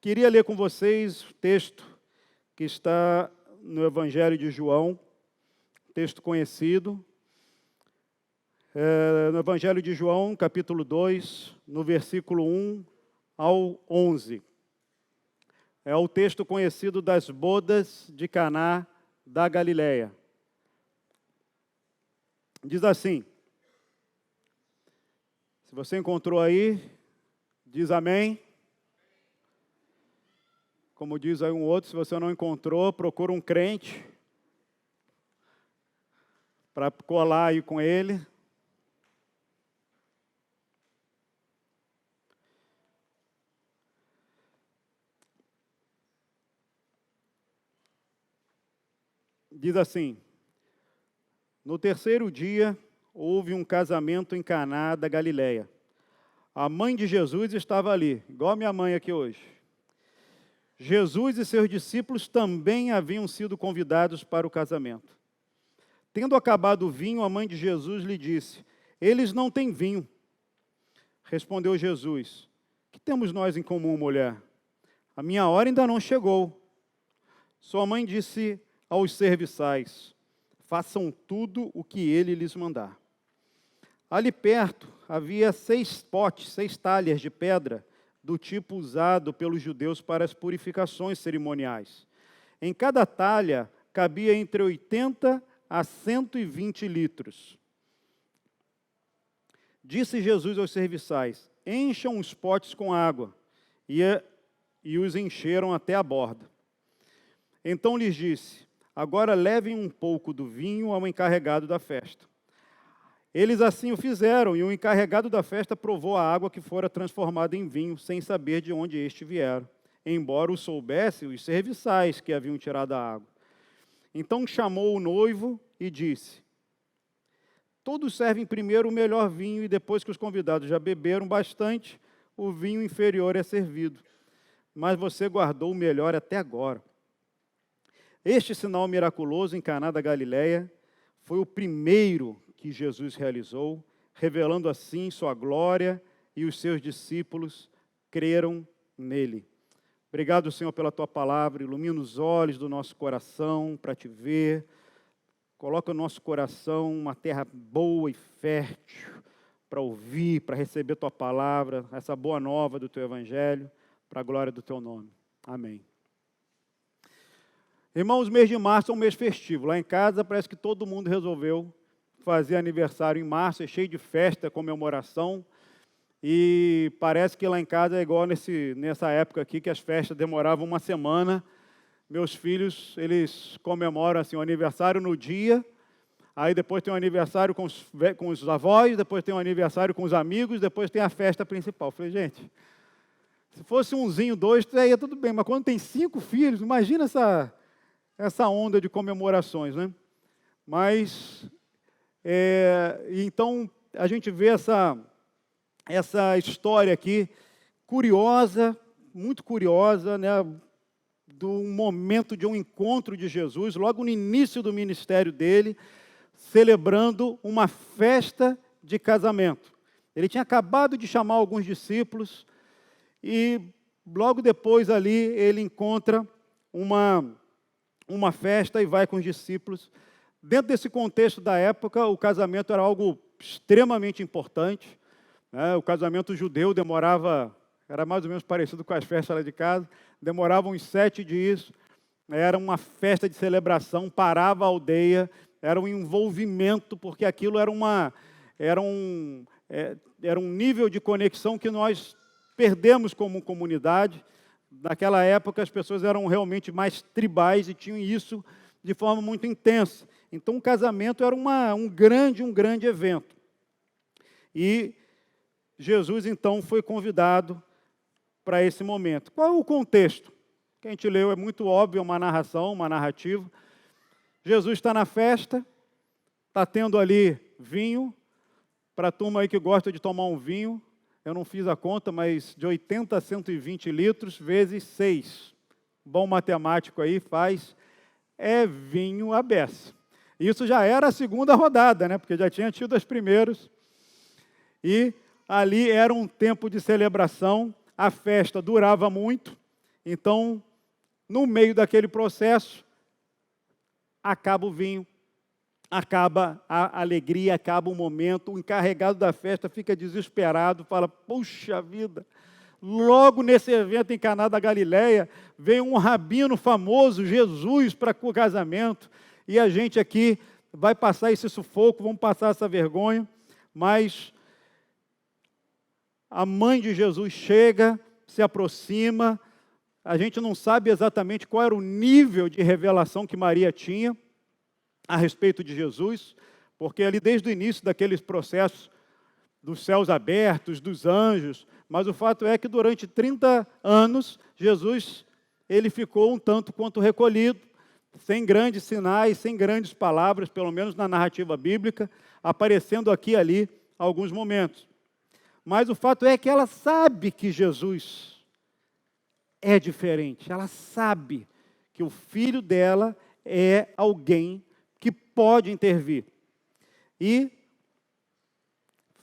Queria ler com vocês o texto que está no Evangelho de João, texto conhecido. No Evangelho de João, capítulo 2, no versículo 1 ao 11. É o texto conhecido das bodas de Caná da Galileia. Diz assim, se você encontrou aí, diz amém. Como diz aí um outro, se você não encontrou, procura um crente para colar aí com ele. Diz assim, no terceiro dia, houve um casamento em Caná da Galileia. A mãe de Jesus estava ali, igual a minha mãe aqui hoje. Jesus e seus discípulos também haviam sido convidados para o casamento. Tendo acabado o vinho, a mãe de Jesus lhe disse, eles não têm vinho. Respondeu Jesus, que temos nós em comum, mulher? A minha hora ainda não chegou. Sua mãe disse aos serviçais, façam tudo o que ele lhes mandar. Ali perto havia 6 potes, 6 talhas de pedra, do tipo usado pelos judeus para as purificações cerimoniais. Em cada talha cabia entre 80 a 120 litros. Disse Jesus aos serviçais, encham os potes com água, e os encheram até a borda. Então lhes disse, agora levem um pouco do vinho ao encarregado da festa. Eles assim o fizeram, e o encarregado da festa provou a água que fora transformada em vinho, sem saber de onde este viera, embora o soubessem os serviçais que haviam tirado a água. Então chamou o noivo e disse, todos servem primeiro o melhor vinho, e depois que os convidados já beberam bastante, o vinho inferior é servido. Mas você guardou o melhor até agora. Este sinal miraculoso em Caná da Galileia foi o primeiro que Jesus realizou, revelando assim sua glória, e os seus discípulos creram nele. Obrigado, Senhor, pela tua palavra, ilumina os olhos do nosso coração para te ver, coloca no nosso coração uma terra boa e fértil para ouvir, para receber tua palavra, essa boa nova do teu evangelho, para a glória do teu nome. Amém. Irmãos, o mês de março é um mês festivo. Lá em casa parece que todo mundo resolveu fazer aniversário em março, é cheio de festa, comemoração. E parece que lá em casa é igual nessa época aqui, que as festas demoravam uma semana. Meus filhos, eles comemoram assim, o aniversário no dia, aí depois tem o aniversário com os avós, depois tem o aniversário com os amigos, depois tem a festa principal. Eu falei, gente, se fosse umzinho, 2, aí é tudo bem, mas quando tem 5 filhos, imagina essa onda de comemorações, né? Mas, então, a gente vê essa história aqui, curiosa, muito curiosa, né? Do momento de um encontro de Jesus, logo no início do ministério dele, celebrando uma festa de casamento. Ele tinha acabado de chamar alguns discípulos, e logo depois ali ele encontra uma festa e vai com os discípulos. Dentro desse contexto da época, o casamento era algo extremamente importante. Né? O casamento judeu era mais ou menos parecido com as festas lá de casa, demorava uns 7 dias, era uma festa de celebração, parava a aldeia, era um envolvimento, porque aquilo era um nível de conexão que nós perdemos como comunidade. Naquela época, as pessoas eram realmente mais tribais e tinham isso de forma muito intensa. Então, o casamento era um grande evento. E Jesus, então, foi convidado para esse momento. Qual é o contexto? Que a gente leu é muito óbvio, é uma narração, uma narrativa. Jesus está na festa, está tendo ali vinho, para a turma aí que gosta de tomar um vinho, eu não fiz a conta, mas de 80 a 120 litros vezes 6. Bom matemático aí faz, é vinho à beça. Isso já era a segunda rodada, né? Porque já tinha tido as primeiras. E ali era um tempo de celebração, a festa durava muito, Então, no meio daquele processo, acaba o vinho, acaba a alegria, acaba o momento, o encarregado da festa fica desesperado, fala, puxa vida, logo nesse evento em Caná da Galileia, vem um rabino famoso, Jesus, para o casamento, e a gente aqui vai passar esse sufoco, vamos passar essa vergonha, mas a mãe de Jesus chega, se aproxima, a gente não sabe exatamente qual era o nível de revelação que Maria tinha a respeito de Jesus, porque ali desde o início daqueles processos dos céus abertos, dos anjos, mas o fato é que durante 30 anos, Jesus, ele ficou um tanto quanto recolhido, sem grandes sinais, sem grandes palavras, pelo menos na narrativa bíblica, aparecendo aqui e ali alguns momentos. Mas o fato é que ela sabe que Jesus é diferente, ela sabe que o filho dela é alguém que pode intervir. E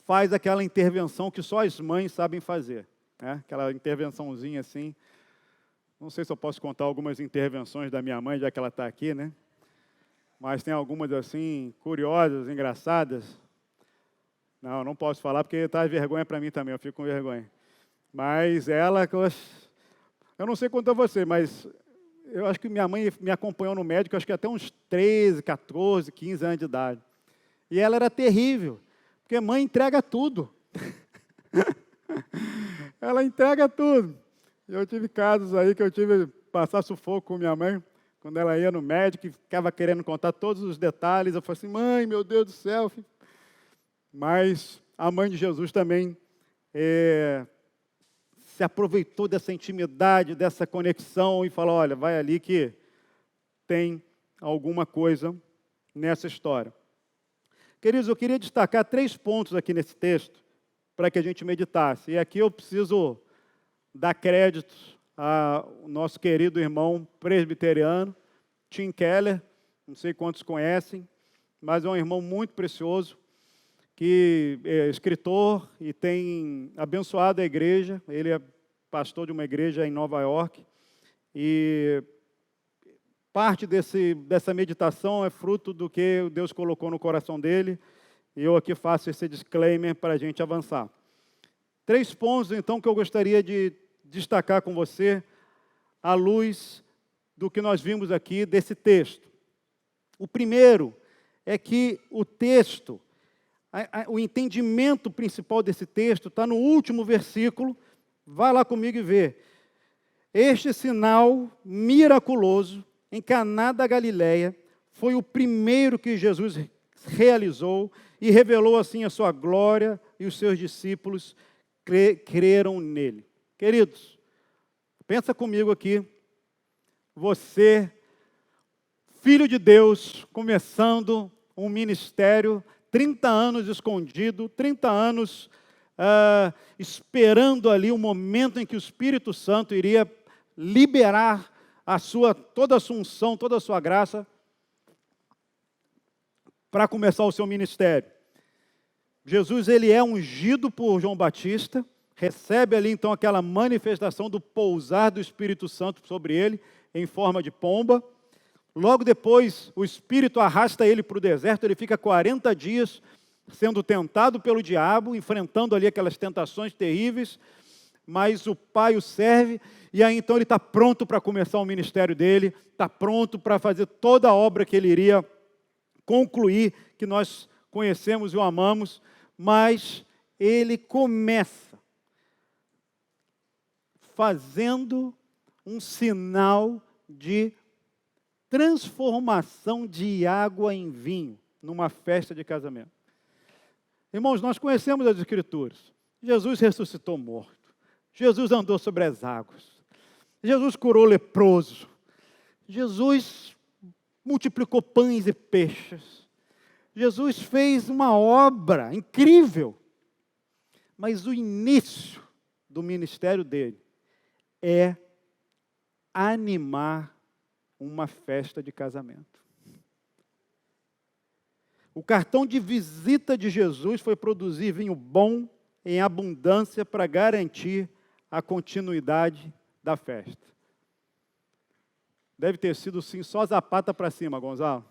faz aquela intervenção que só as mães sabem fazer, né? Aquela intervençãozinha assim. Não sei se eu posso contar algumas intervenções da minha mãe, já que ela está aqui, né? Mas tem algumas assim, curiosas, engraçadas. Não posso falar porque está vergonha para mim também, eu fico com vergonha. Mas ela, eu não sei quanto a você, mas eu acho que minha mãe me acompanhou no médico, acho que até uns 13, 14, 15 anos de idade. E ela era terrível, porque mãe entrega tudo. Ela entrega tudo. Eu tive casos aí que eu tive que passar sufoco com minha mãe, quando ela ia no médico e ficava querendo contar todos os detalhes. Eu falei assim, mãe, meu Deus do céu. Mas a mãe de Jesus também se aproveitou dessa intimidade, dessa conexão e falou, olha, vai ali que tem alguma coisa nessa história. Queridos, eu queria destacar 3 pontos aqui nesse texto, para que a gente meditasse. E aqui eu preciso dar crédito ao nosso querido irmão presbiteriano, Tim Keller, não sei quantos conhecem, mas é um irmão muito precioso, que é escritor e tem abençoado a igreja. Ele é pastor de uma igreja em Nova York, e parte dessa meditação é fruto do que Deus colocou no coração dele, e eu aqui faço esse disclaimer para a gente avançar. 3 pontos, então, que eu gostaria de destacar com você, à luz do que nós vimos aqui desse texto. O primeiro é que o texto, o entendimento principal desse texto está no último versículo. Vai lá comigo e vê. Este sinal miraculoso em Caná da Galileia foi o primeiro que Jesus realizou e revelou assim a sua glória, e os seus discípulos creram nele. Queridos, pensa comigo aqui, você, filho de Deus, começando um ministério, 30 anos escondido, 30 anos esperando ali o momento em que o Espírito Santo iria liberar toda a sua unção, toda a sua graça, para começar o seu ministério. Jesus, ele é ungido por João Batista, recebe ali então aquela manifestação do pousar do Espírito Santo sobre ele, em forma de pomba. Logo depois, o Espírito arrasta ele para o deserto, ele fica 40 dias sendo tentado pelo diabo, enfrentando ali aquelas tentações terríveis, mas o Pai o serve, e aí então ele está pronto para começar o ministério dele, está pronto para fazer toda a obra que ele iria concluir, que nós conhecemos e o amamos, mas ele começa fazendo um sinal de transformação de água em vinho, numa festa de casamento. Irmãos, nós conhecemos as Escrituras. Jesus ressuscitou morto. Jesus andou sobre as águas. Jesus curou leproso. Jesus multiplicou pães e peixes. Jesus fez uma obra incrível. Mas o início do ministério dele é animar uma festa de casamento. O cartão de visita de Jesus foi produzir vinho bom em abundância para garantir a continuidade da festa. Deve ter sido, sim, só zapata para cima, Gonzalo.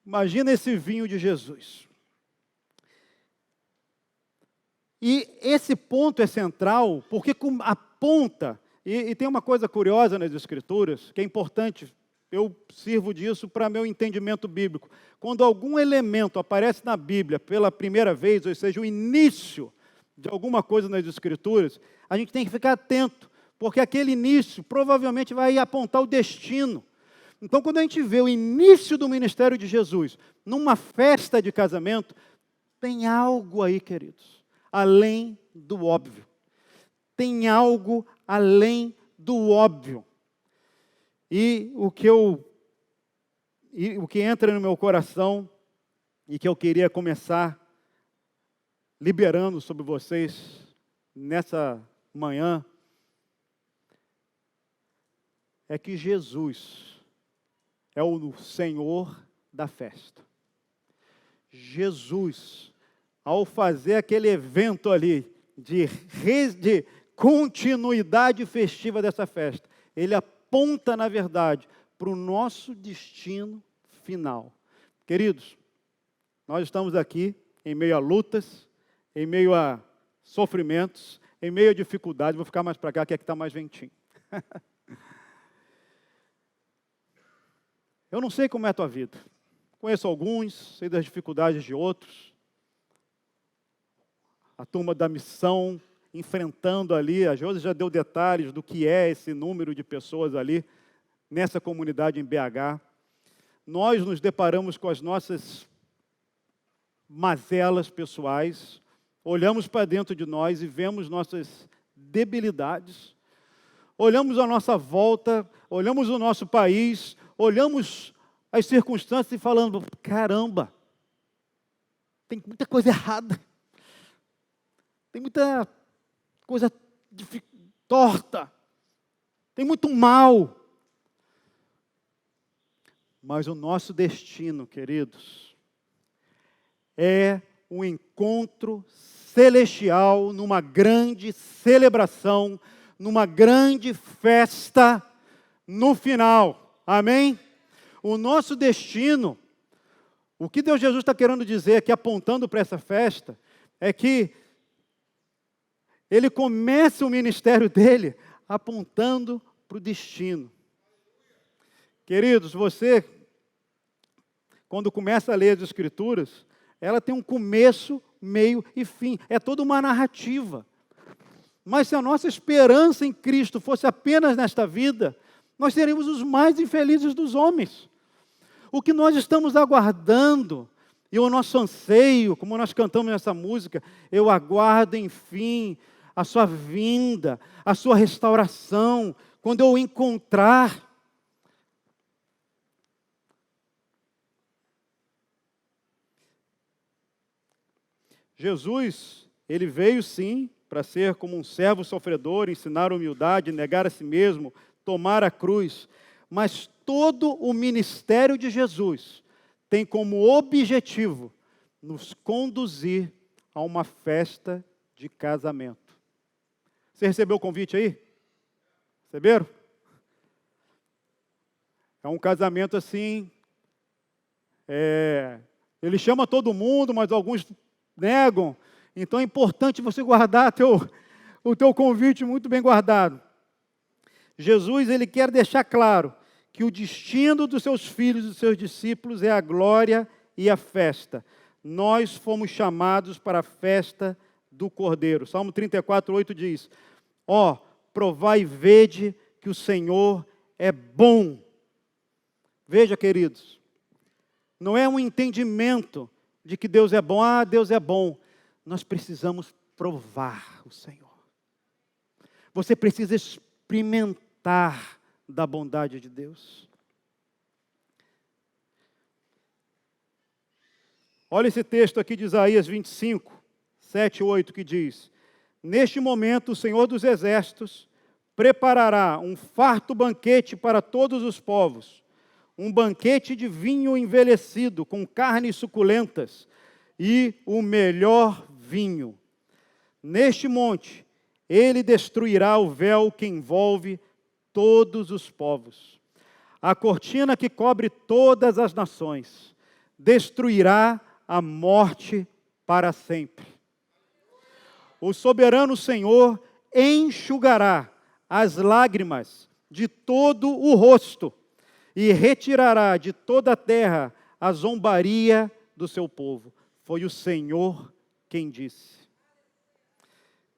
Imagina esse vinho de Jesus. E esse ponto é central, porque aponta, e tem uma coisa curiosa nas Escrituras, que é importante, eu sirvo disso para meu entendimento bíblico. Quando algum elemento aparece na Bíblia pela primeira vez, ou seja, o início de alguma coisa nas Escrituras, a gente tem que ficar atento, porque aquele início provavelmente vai apontar o destino. Então, quando a gente vê o início do ministério de Jesus numa festa de casamento, tem algo aí, queridos, além do óbvio. Tem algo além do óbvio. E o que entra no meu coração e que eu queria começar liberando sobre vocês nessa manhã é que Jesus é o Senhor da festa. Jesus, ao fazer aquele evento ali de continuidade festiva dessa festa, ele aponta, na verdade, para o nosso destino final. Queridos, nós estamos aqui em meio a lutas, em meio a sofrimentos, em meio a dificuldades. Vou ficar mais para cá, que aqui está mais ventinho. Eu não sei como é a tua vida. Conheço alguns, sei das dificuldades de outros. A turma da missão, enfrentando ali, a Josi já deu detalhes do que é esse número de pessoas ali, nessa comunidade em BH. Nós nos deparamos com as nossas mazelas pessoais, olhamos para dentro de nós e vemos nossas debilidades, olhamos a nossa volta, olhamos o nosso país, olhamos as circunstâncias e falamos, caramba, tem muita coisa errada, tem muita coisa torta, tem muito mal. Mas o nosso destino, queridos, é um encontro celestial, numa grande celebração, numa grande festa no final. Amém? O nosso destino, o que Deus Jesus está querendo dizer aqui, apontando para essa festa, é que Ele começa o ministério dele apontando para o destino. Queridos, você, quando começa a ler as Escrituras, ela tem um começo, meio e fim. É toda uma narrativa. Mas se a nossa esperança em Cristo fosse apenas nesta vida, nós seríamos os mais infelizes dos homens. O que nós estamos aguardando, e o nosso anseio, como nós cantamos nessa música, eu aguardo, enfim, a sua vinda, a sua restauração, quando eu o encontrar. Jesus, ele veio sim para ser como um servo sofredor, ensinar humildade, negar a si mesmo, tomar a cruz. Mas todo o ministério de Jesus tem como objetivo nos conduzir a uma festa de casamento. Você recebeu o convite aí? Receberam? É um casamento assim, ele chama todo mundo, mas alguns negam. Então é importante você guardar o teu convite muito bem guardado. Jesus, ele quer deixar claro que o destino dos seus filhos e dos seus discípulos é a glória e a festa. Nós fomos chamados para a festa do Cordeiro. Salmo 34:8 diz, provai e vede que o Senhor é bom. Veja, queridos, não é um entendimento de que Deus é bom, Deus é bom. Nós precisamos provar o Senhor. Você precisa experimentar da bondade de Deus. Olha esse texto aqui de Isaías 25, 7 e 8, que diz, neste momento o Senhor dos Exércitos preparará um farto banquete para todos os povos, um banquete de vinho envelhecido, com carnes suculentas, e o melhor vinho. Neste monte Ele destruirá o véu que envolve todos os povos, a cortina que cobre todas as nações. Destruirá a morte para sempre. O soberano Senhor enxugará as lágrimas de todo o rosto e retirará de toda a terra a zombaria do seu povo. Foi o Senhor quem disse.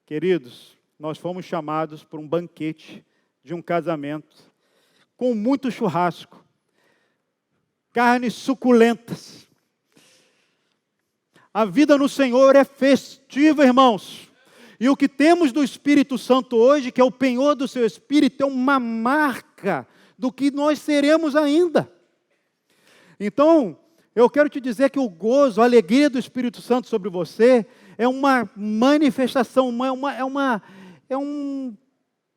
Queridos, nós fomos chamados para um banquete de um casamento, com muito churrasco, carnes suculentas. A vida no Senhor é festiva, irmãos. E o que temos do Espírito Santo hoje, que é o penhor do seu Espírito, é uma marca do que nós seremos ainda. Então, eu quero te dizer que o gozo, a alegria do Espírito Santo sobre você é uma manifestação, é um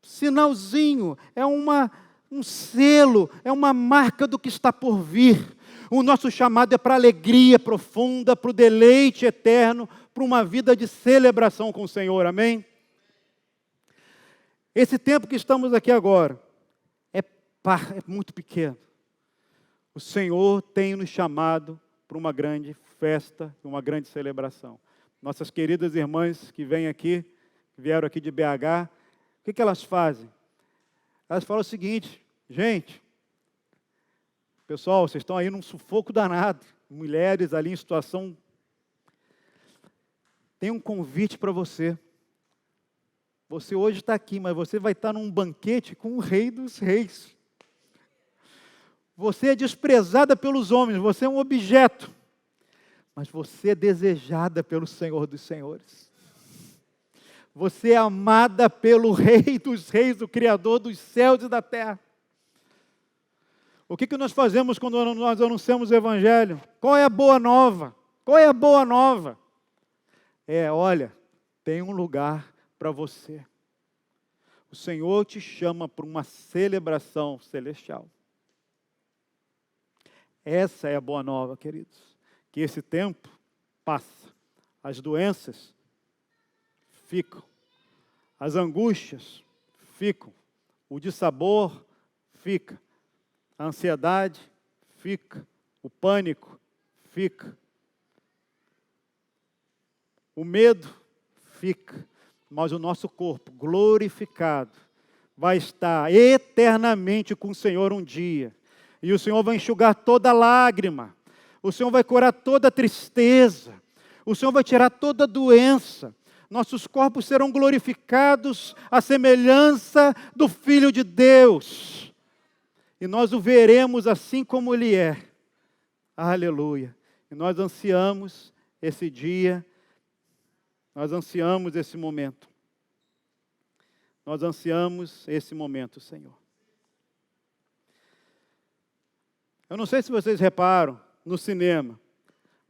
sinalzinho, é um selo, é uma marca do que está por vir. O nosso chamado é para a alegria profunda, para o deleite eterno, para uma vida de celebração com o Senhor, amém? Esse tempo que estamos aqui agora é muito pequeno. O Senhor tem nos chamado para uma grande festa, uma grande celebração. Nossas queridas irmãs que vêm aqui, que vieram aqui de BH, o que elas fazem? Elas falam o seguinte: gente, pessoal, vocês estão aí num sufoco danado, mulheres ali em situação. Tem um convite para você. Você hoje está aqui, mas você vai estar num banquete com o Rei dos Reis. Você é desprezada pelos homens, você é um objeto, mas você é desejada pelo Senhor dos Senhores. Você é amada pelo Rei dos Reis, o Criador dos céus e da terra. O que nós fazemos quando nós anunciamos o Evangelho? Qual é a boa nova? Qual é a boa nova? Olha, tem um lugar para você. O Senhor te chama para uma celebração celestial. Essa é a boa nova, queridos. Que esse tempo passa. As doenças ficam. As angústias ficam. O dissabor fica. A ansiedade fica. O pânico fica. O medo fica. Mas o nosso corpo glorificado vai estar eternamente com o Senhor um dia. E o Senhor vai enxugar toda lágrima. O Senhor vai curar toda tristeza. O Senhor vai tirar toda doença. Nossos corpos serão glorificados à semelhança do Filho de Deus. E nós o veremos assim como Ele é. Aleluia. E nós ansiamos esse dia. Nós ansiamos esse momento. Nós ansiamos esse momento, Senhor. Eu não sei se vocês reparam no cinema,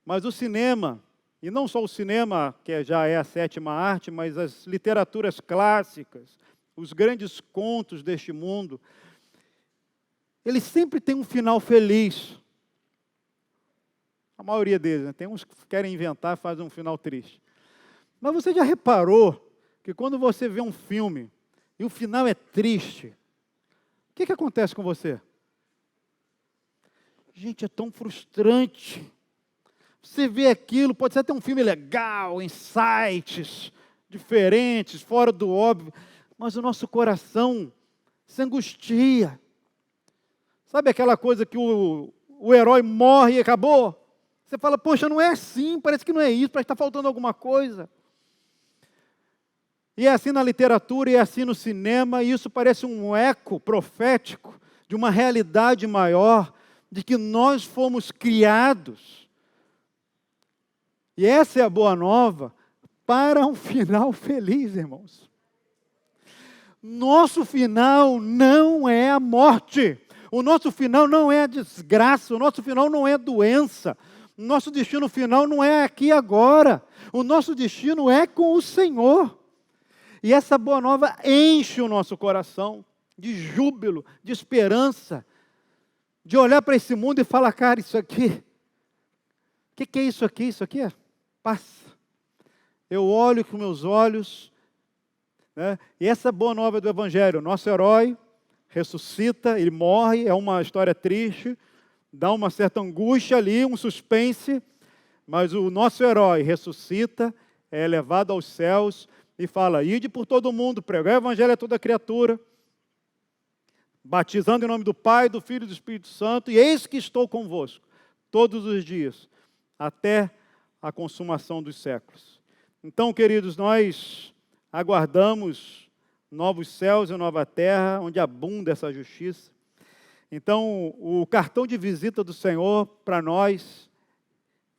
mas o cinema, e não só o cinema, que já é a sétima arte, mas as literaturas clássicas, os grandes contos deste mundo, eles sempre têm um final feliz. A maioria deles, né? Tem uns que querem inventar e fazem um final triste. Mas você já reparou que quando você vê um filme e o final é triste, o que acontece com você? Gente, é tão frustrante. Você vê aquilo, pode ser até um filme legal, insights diferentes, fora do óbvio, mas o nosso coração se angustia. Sabe aquela coisa que o herói morre e acabou? Você fala, poxa, não é assim, parece que não é isso, parece que está faltando alguma coisa. E é assim na literatura, e é assim no cinema, e isso parece um eco profético de uma realidade maior, de que nós fomos criados, e essa é a boa nova, para um final feliz, irmãos. Nosso final não é a morte, o nosso final não é a desgraça, o nosso final não é a doença, o nosso destino final não é aqui e agora, o nosso destino é com o Senhor. E essa boa nova enche o nosso coração de júbilo, de esperança, de olhar para esse mundo e falar, cara, isso aqui, o que é isso aqui? Isso aqui passa. Eu olho com meus olhos, né? E essa boa nova do Evangelho, nosso herói ressuscita, ele morre, é uma história triste, dá uma certa angústia ali, um suspense, mas o nosso herói ressuscita, é levado aos céus e fala: ide por todo mundo, pregar o Evangelho a toda criatura, batizando em nome do Pai, do Filho e do Espírito Santo, e eis que estou convosco todos os dias, até a consumação dos séculos. Então, queridos, nós aguardamos novos céus e nova terra, onde abunda essa justiça. Então, o cartão de visita do Senhor para nós,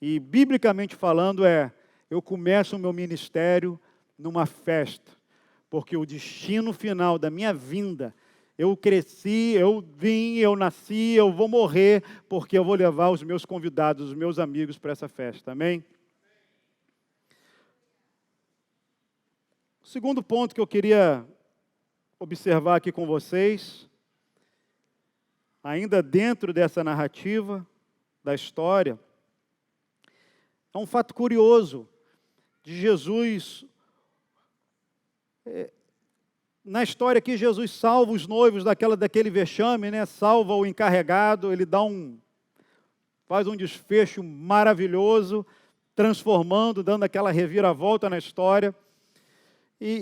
e biblicamente falando, é: eu começo o meu ministério numa festa, porque o destino final da minha vinda, eu cresci, eu vim, eu nasci, eu vou morrer, porque eu vou levar os meus convidados, os meus amigos para essa festa, amém? O segundo ponto que eu queria observar aqui com vocês, ainda dentro dessa narrativa da história, é um fato curioso de Jesus. Na história aqui, Jesus salva os noivos daquele vexame, né? Salva o encarregado, ele faz um desfecho maravilhoso, transformando, dando aquela reviravolta na história.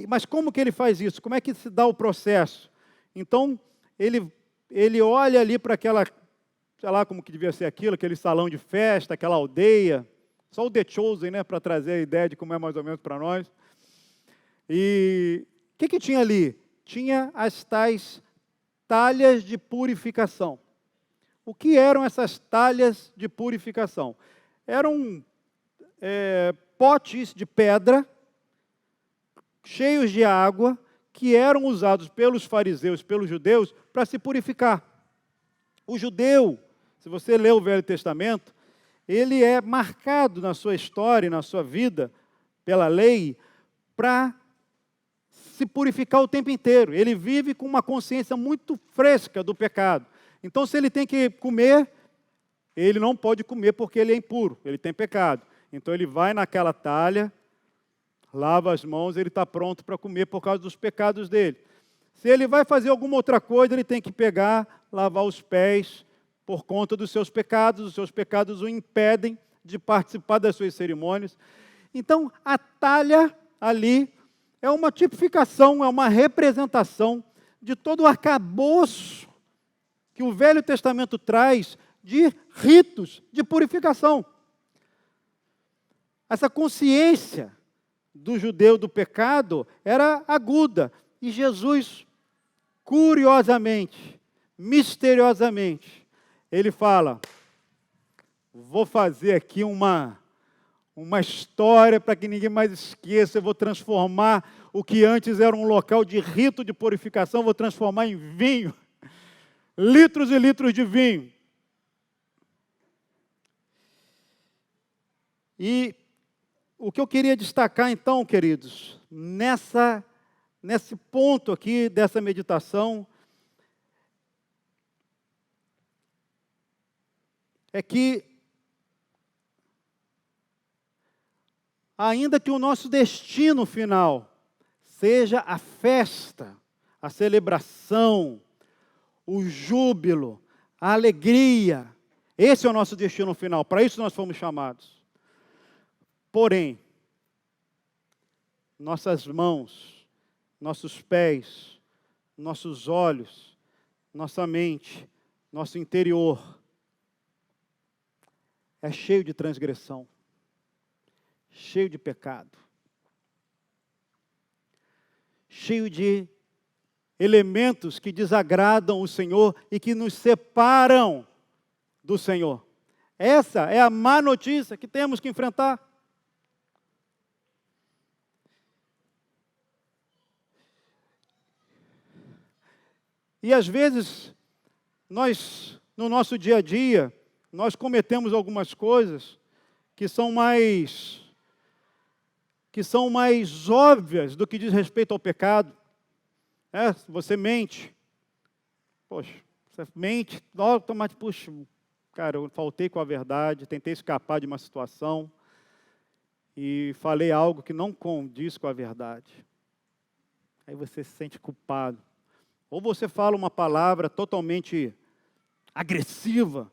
Mas como que ele faz isso? Como é que se dá o processo? Então, ele olha ali para aquela, sei lá como que devia ser aquilo, aquele salão de festa, aquela aldeia, só o The Chosen, né, para trazer a ideia de como é mais ou menos para nós. E o que tinha ali? Tinha as tais talhas de purificação. O que eram essas talhas de purificação? Eram potes de pedra, cheios de água, que eram usados pelos fariseus, pelos judeus, para se purificar. O judeu, se você lê o Velho Testamento, ele é marcado na sua história, na sua vida, pela lei, para se purificar o tempo inteiro. Ele vive com uma consciência muito fresca do pecado. Então, se ele tem que comer, ele não pode comer porque ele é impuro, ele tem pecado. Então, ele vai naquela talha, lava as mãos, ele está pronto para comer por causa dos pecados dele. Se ele vai fazer alguma outra coisa, ele tem que pegar, lavar os pés por conta dos seus pecados. Os seus pecados o impedem de participar das suas cerimônias. Então, a talha ali é uma tipificação, é uma representação de todo o arcabouço que o Velho Testamento traz de ritos de purificação. Essa consciência do judeu do pecado era aguda. E Jesus, curiosamente, misteriosamente, ele fala: vou fazer aqui uma história para que ninguém mais esqueça. Eu vou transformar o que antes era um local de rito de purificação, vou transformar em vinho. Litros e litros de vinho. E o que eu queria destacar então, queridos, nesse ponto aqui dessa meditação, é que, ainda que o nosso destino final seja a festa, a celebração, o júbilo, a alegria, esse é o nosso destino final, para isso nós fomos chamados. Porém, nossas mãos, nossos pés, nossos olhos, nossa mente, nosso interior é cheio de transgressão, cheio de pecado, cheio de elementos que desagradam o Senhor e que nos separam do Senhor. Essa é a má notícia que temos que enfrentar. E às vezes, no nosso dia a dia, nós cometemos algumas coisas que são mais óbvias do que diz respeito ao pecado. Você mente. Poxa, você mente, mas, puxa, cara, eu faltei com a verdade, tentei escapar de uma situação e falei algo que não condiz com a verdade. aí você se sente culpado. Ou você fala uma palavra totalmente agressiva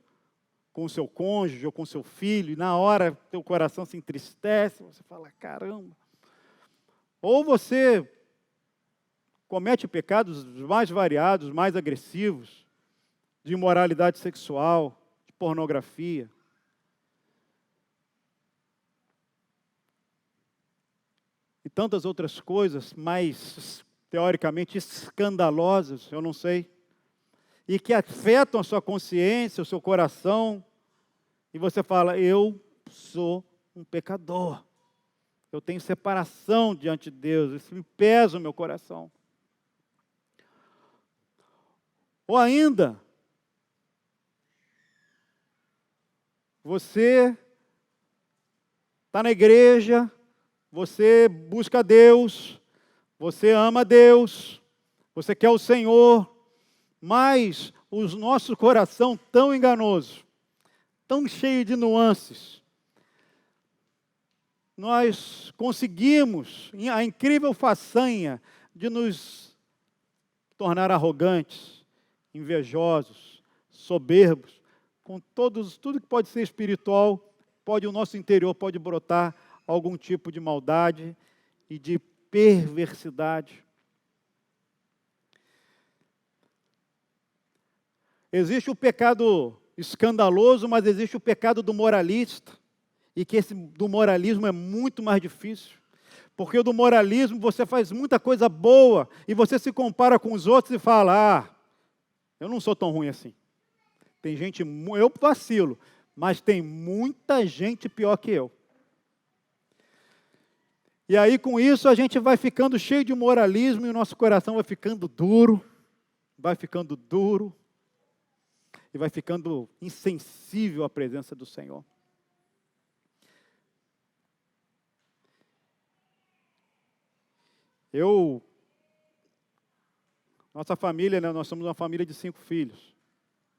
com o seu cônjuge ou com o seu filho, e na hora teu coração se entristece, você fala, caramba. Ou você comete pecados mais variados, mais agressivos, de imoralidade sexual, de pornografia. E tantas outras coisas mais, teoricamente, escandalosas, eu não sei, e que afetam a sua consciência, o seu coração, e você fala, eu sou um pecador, eu tenho separação diante de Deus, isso me pesa o meu coração. Ou ainda, você está na igreja, você busca Deus, você ama Deus, você quer o Senhor, mas o nosso coração tão enganoso, tão cheio de nuances, nós conseguimos a incrível façanha de nos tornar arrogantes, invejosos, soberbos, com tudo que pode ser espiritual, o nosso interior pode brotar algum tipo de maldade e de perversidade. Existe o pecado escandaloso, mas existe o pecado do moralista, e que esse do moralismo é muito mais difícil, porque o do moralismo você faz muita coisa boa, e você se compara com os outros e fala, eu não sou tão ruim assim. Tem gente, eu vacilo, mas tem muita gente pior que eu. E aí com isso a gente vai ficando cheio de moralismo e o nosso coração vai ficando duro, e vai ficando insensível à presença do Senhor. Nossa família, né, nós somos uma família de 5 filhos.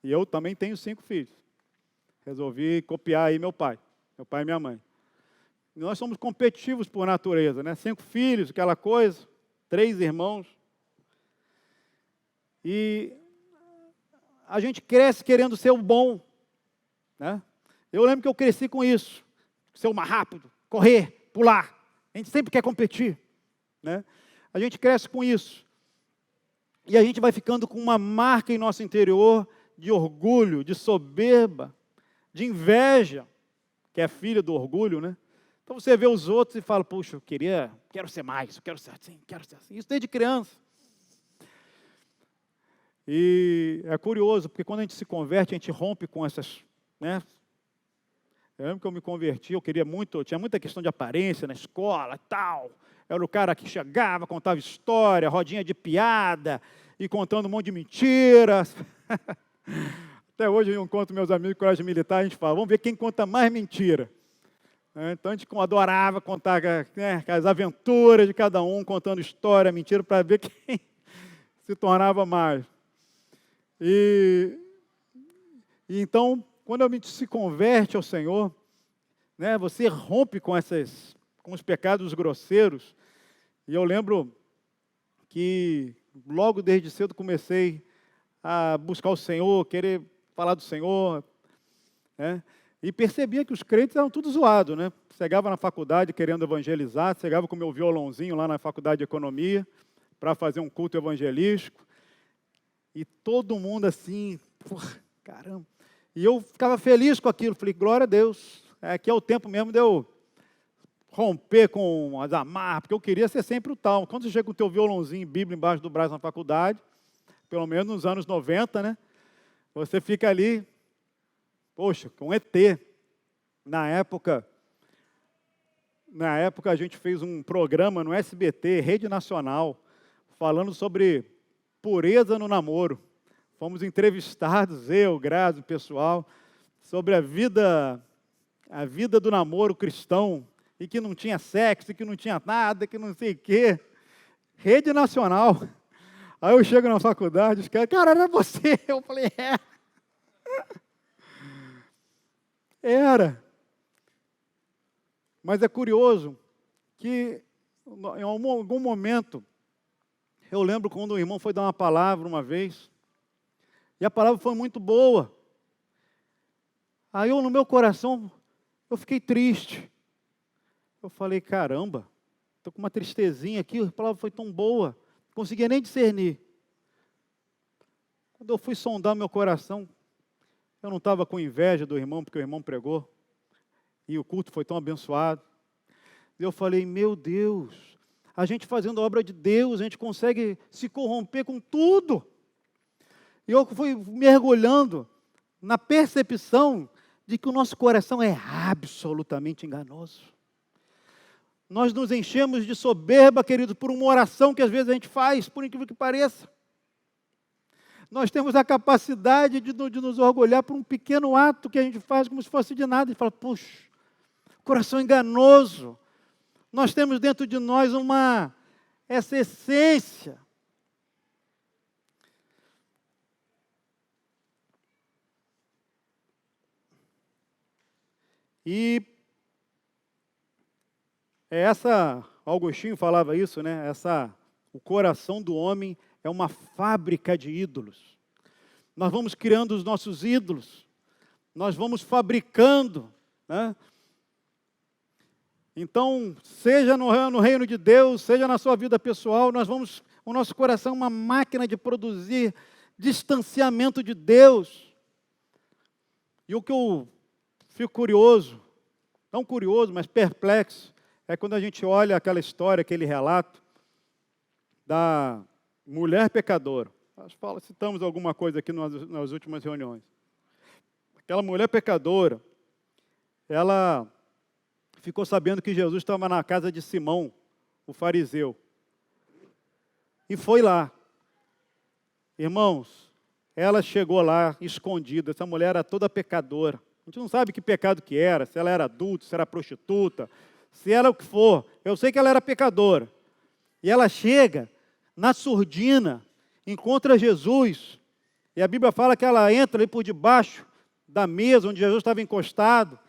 E eu também tenho 5 filhos. Resolvi copiar aí meu pai e minha mãe. E nós somos competitivos por natureza, né? 5 filhos, aquela coisa, 3 irmãos. E a gente cresce querendo ser o bom, né? Eu lembro que eu cresci com isso, ser o mais rápido, correr, pular. A gente sempre quer competir, né? A gente cresce com isso. E a gente vai ficando com uma marca em nosso interior de orgulho, de soberba, de inveja, que é filha do orgulho, né? Então você vê os outros e fala, puxa, quero ser mais, eu quero ser assim, quero ser assim. Isso desde criança. E é curioso, porque quando a gente se converte, a gente rompe com essas, né? Eu lembro que eu me converti, eu tinha muita questão de aparência na escola e tal. Era o cara que chegava, contava história, rodinha de piada, e contando um monte de mentiras. Até hoje eu encontro meus amigos de colégio militar, a gente fala, vamos ver quem conta mais mentira. Então a gente adorava contar, né, as aventuras de cada um, contando história, mentira, para ver quem se tornava mais. E então, quando a gente se converte ao Senhor, né, você rompe com os pecados grosseiros. E eu lembro que logo desde cedo comecei a buscar o Senhor, querer falar do Senhor, né? E percebia que os crentes eram tudo zoado, né? Chegava na faculdade querendo evangelizar, chegava com o meu violãozinho lá na faculdade de economia para fazer um culto evangelístico. E todo mundo assim, porra, caramba. E eu ficava feliz com aquilo, falei, glória a Deus. Aqui é o tempo mesmo de eu romper com as amarras, porque eu queria ser sempre o tal. Quando você chega com o teu violãozinho e Bíblia embaixo do braço na faculdade, pelo menos nos anos 90, né? Você fica ali, poxa, com ET. Na época a gente fez um programa no SBT, Rede Nacional, falando sobre pureza no namoro. Fomos entrevistados, eu, Grazi, o pessoal, sobre a vida do namoro cristão, e que não tinha sexo, e que não tinha nada, que não sei o quê. Rede Nacional. Aí eu chego na faculdade, os caras, cara, era você. Eu falei, Era. Mas é curioso que em algum momento Eu lembro quando o irmão foi dar uma palavra uma vez, e a palavra foi muito boa. Aí no meu coração, eu fiquei triste. Eu falei, caramba, estou com uma tristezinha aqui, a palavra foi tão boa, não conseguia nem discernir. Quando eu fui sondar meu coração, eu não estava com inveja do irmão, porque o irmão pregou, e o culto foi tão abençoado. E eu falei, meu Deus, a gente fazendo a obra de Deus, a gente consegue se corromper com tudo. E eu fui mergulhando na percepção de que o nosso coração é absolutamente enganoso. Nós nos enchemos de soberba, querido, por uma oração que às vezes a gente faz, por incrível que pareça. Nós temos a capacidade de nos orgulhar por um pequeno ato que a gente faz como se fosse de nada. E fala, puxa, coração enganoso. Nós temos dentro de nós essa essência. E Agostinho falava isso, né? O coração do homem é uma fábrica de ídolos. Nós vamos criando os nossos ídolos, nós vamos fabricando, né? Então, seja no reino de Deus, seja na sua vida pessoal, o nosso coração é uma máquina de produzir distanciamento de Deus. E o que eu fico curioso, não curioso, mas perplexo, é quando a gente olha aquela história, aquele relato da mulher pecadora. Citamos alguma coisa aqui nas últimas reuniões. Aquela mulher pecadora, ela ficou sabendo que Jesus estava na casa de Simão, o fariseu. E foi lá. Irmãos, ela chegou lá escondida. Essa mulher era toda pecadora. A gente não sabe que pecado que era, se ela era adulta, se era prostituta, se era o que for. Eu sei que ela era pecadora. E ela chega na surdina, encontra Jesus. E a Bíblia fala que ela entra ali por debaixo da mesa onde Jesus estava encostado.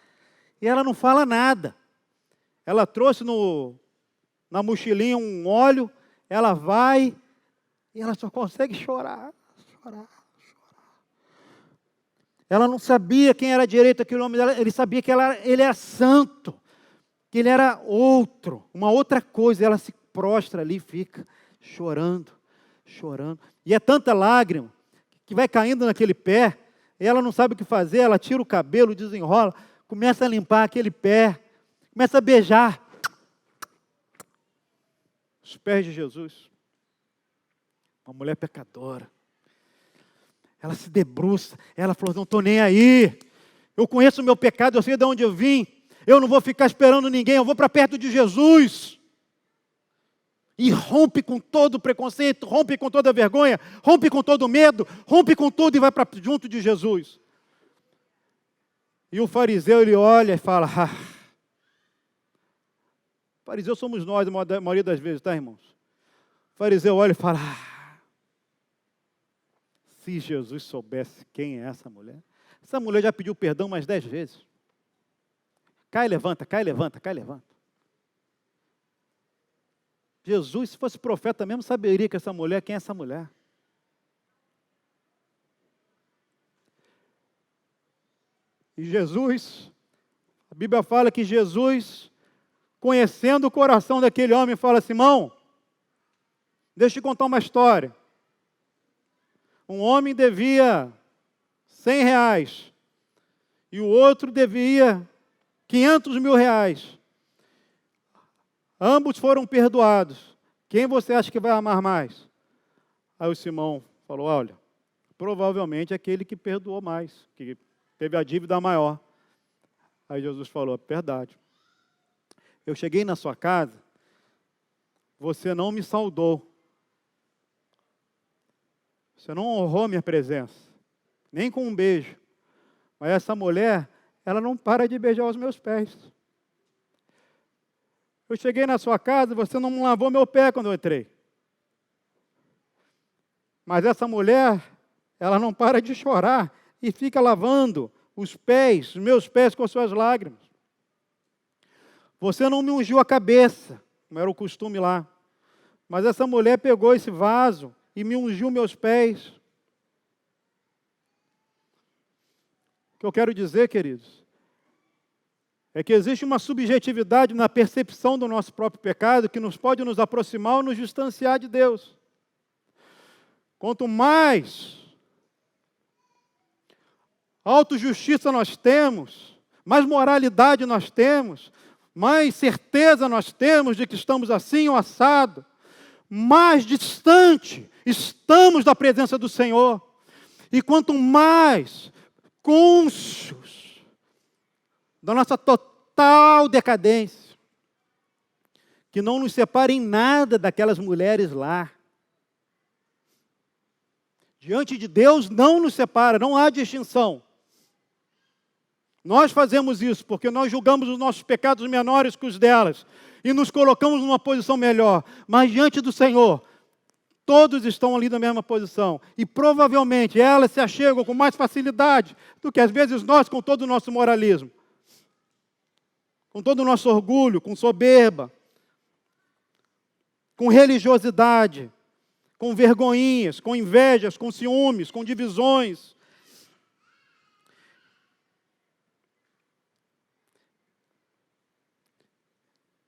E ela não fala nada. Ela trouxe na mochilinha um óleo, ela vai e ela só consegue chorar. Ela não sabia quem era direito aquele homem dela, ele sabia que ele era santo, que ele era uma outra coisa. Ela se prostra ali e fica chorando. E é tanta lágrima que vai caindo naquele pé, e ela não sabe o que fazer, ela tira o cabelo, desenrola, começa a limpar aquele pé, começa a beijar os pés de Jesus. Uma mulher pecadora. Ela se debruça, ela falou, não estou nem aí, eu conheço o meu pecado, eu sei de onde eu vim, eu não vou ficar esperando ninguém, eu vou para perto de Jesus. E rompe com todo o preconceito, rompe com toda a vergonha, rompe com todo o medo, rompe com tudo e vai para junto de Jesus. E o fariseu, ele olha e fala, fariseu somos nós, a maioria das vezes, tá, irmãos? O fariseu olha e fala, se Jesus soubesse quem é essa mulher já pediu perdão mais 10 vezes. Cai, levanta. Jesus, se fosse profeta mesmo, saberia que quem é essa mulher. E Jesus, a Bíblia fala que Jesus, conhecendo o coração daquele homem, fala, Simão, deixa eu te contar uma história. Um homem devia 100 reais e o outro devia 500 mil reais. Ambos foram perdoados. Quem você acha que vai amar mais? Aí o Simão falou, olha, provavelmente aquele que perdoou mais, que teve a dívida maior. Aí Jesus falou, verdade. Eu cheguei na sua casa, você não me saudou. Você não honrou minha presença, nem com um beijo. Mas essa mulher, ela não para de beijar os meus pés. Eu cheguei na sua casa, você não lavou meu pé quando eu entrei. Mas essa mulher, ela não para de chorar e fica lavando os meus pés com suas lágrimas. Você não me ungiu a cabeça, como era o costume lá. Mas essa mulher pegou esse vaso e me ungiu meus pés. O que eu quero dizer, queridos, é que existe uma subjetividade na percepção do nosso próprio pecado que pode nos aproximar ou nos distanciar de Deus. Quanto mais autojustiça nós temos, mais moralidade nós temos, mais certeza nós temos de que estamos assim ou assado, mais distante estamos da presença do Senhor. E quanto mais cônscios da nossa total decadência, que não nos separa em nada daquelas mulheres lá. Diante de Deus não nos separa, não há distinção. Nós fazemos isso porque nós julgamos os nossos pecados menores que os delas e nos colocamos numa posição melhor. Mas diante do Senhor, todos estão ali na mesma posição. E provavelmente elas se achegam com mais facilidade do que às vezes nós, com todo o nosso moralismo, com todo o nosso orgulho, com soberba, com religiosidade, com vergonhinhas, com invejas, com ciúmes, com divisões.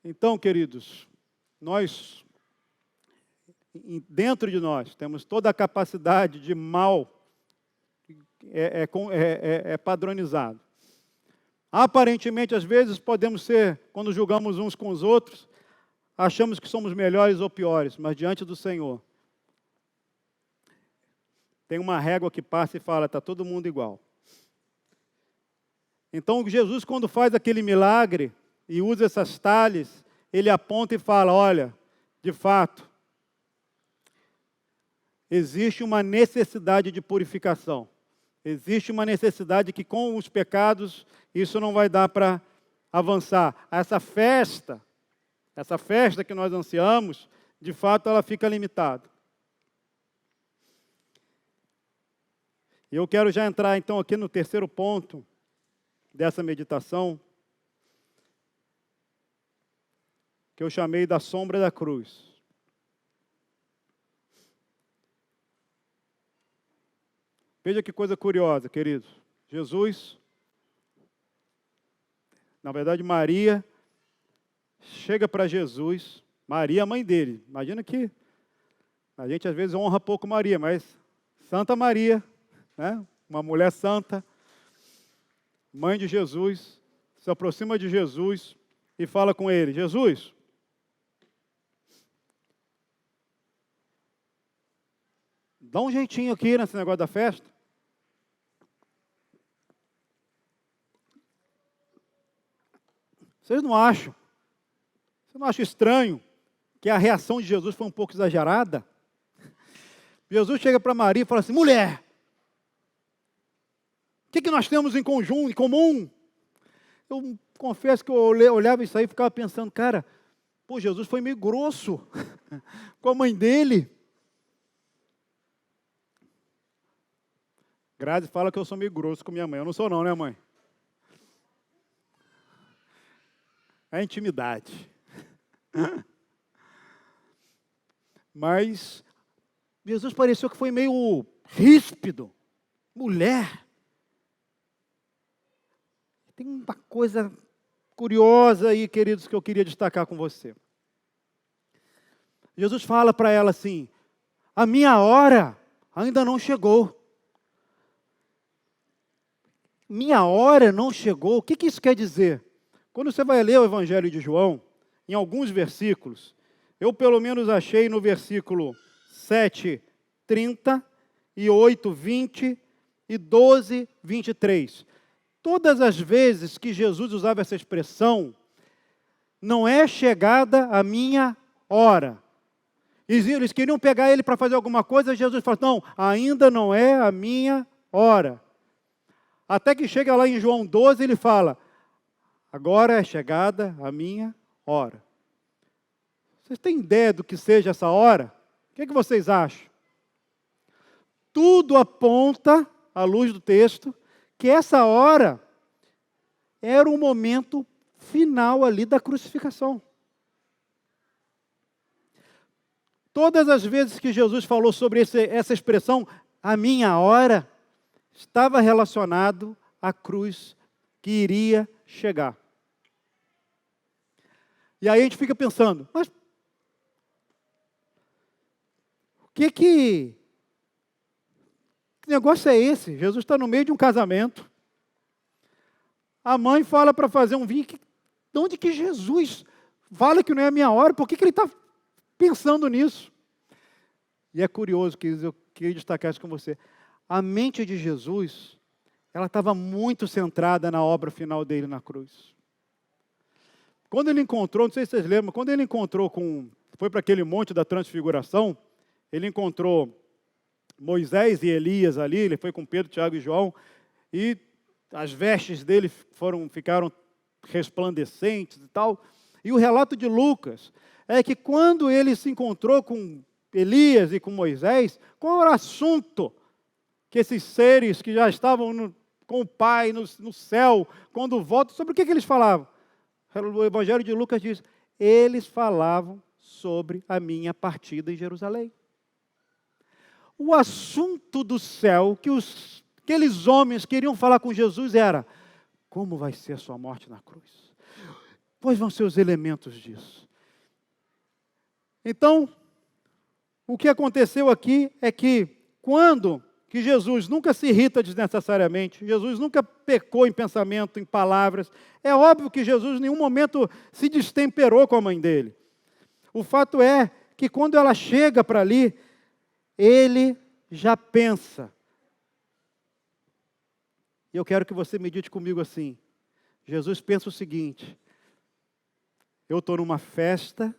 Então, queridos, nós, dentro de nós, temos toda a capacidade de mal padronizado. Aparentemente, às vezes, podemos ser, quando julgamos uns com os outros, achamos que somos melhores ou piores, mas diante do Senhor, tem uma régua que passa e fala, está todo mundo igual. Então, Jesus, quando faz aquele milagre e usa essas talhes, ele aponta e fala, olha, de fato, existe uma necessidade de purificação. Existe uma necessidade que com os pecados, isso não vai dar para avançar. Essa festa que nós ansiamos, de fato, ela fica limitada. E eu quero já entrar, então, aqui no terceiro ponto dessa meditação, que eu chamei da sombra da cruz. Veja que coisa curiosa, queridos. Jesus, na verdade, Maria, chega para Jesus, Maria, a mãe dele. Imagina que a gente às vezes honra pouco Maria, mas Santa Maria, né? Uma mulher santa, mãe de Jesus, se aproxima de Jesus e fala com ele, Jesus, dá um jeitinho aqui nesse negócio da festa. Vocês não acham? Você não acha estranho que a reação de Jesus foi um pouco exagerada? Jesus chega para Maria e fala assim, mulher, o que nós temos em conjunto, em comum? Eu confesso que eu olhava isso aí e ficava pensando, cara, pô, Jesus foi meio grosso com a mãe dele. Grazi fala que eu sou meio grosso com minha mãe. Eu não sou não, né, mãe? É intimidade. Mas Jesus pareceu que foi meio ríspido. Mulher. Tem uma coisa curiosa aí, queridos, que eu queria destacar com você. Jesus fala para ela assim, a minha hora ainda não chegou. Minha hora não chegou. O que isso quer dizer? Quando você vai ler o Evangelho de João, em alguns versículos, eu pelo menos achei no versículo 7, 30, e 8, 20, e 12, 23. Todas as vezes que Jesus usava essa expressão, não é chegada a minha hora. Eles queriam pegar ele para fazer alguma coisa, Jesus falou, não, ainda não é a minha hora. Até que chega lá em João 12, ele fala, agora é chegada a minha hora. Vocês têm ideia do que seja essa hora? O que vocês acham? Tudo aponta, à luz do texto, que essa hora era o momento final ali da crucificação. Todas as vezes que Jesus falou sobre essa expressão, a minha hora, estava relacionado à cruz que iria chegar. E aí a gente fica pensando, mas que negócio é esse? Jesus está no meio de um casamento. A mãe fala para fazer um vinho. De onde que Jesus fala que não é a minha hora? Por que ele está pensando nisso? E é curioso, que eu queria destacar isso com você. A mente de Jesus, ela estava muito centrada na obra final dele na cruz. Quando ele encontrou, não sei se vocês lembram, quando ele encontrou foi para aquele monte da transfiguração, ele encontrou Moisés e Elias ali, ele foi com Pedro, Tiago e João, e as vestes dele ficaram resplandecentes e tal. E o relato de Lucas é que quando ele se encontrou com Elias e com Moisés, qual era o assunto que esses seres que já estavam com o Pai no céu, quando voltam, sobre o que eles falavam? O Evangelho de Lucas diz, eles falavam sobre a minha partida em Jerusalém. O assunto do céu que aqueles homens queriam falar com Jesus era, como vai ser a sua morte na cruz? Quais vão ser os elementos disso? Então, o que aconteceu aqui é que que Jesus nunca se irrita desnecessariamente, Jesus nunca pecou em pensamento, em palavras, é óbvio que Jesus em nenhum momento se destemperou com a mãe dele. O fato é que quando ela chega para ali, ele já pensa. E eu quero que você medite comigo assim. Jesus pensa o seguinte, eu estou numa festa.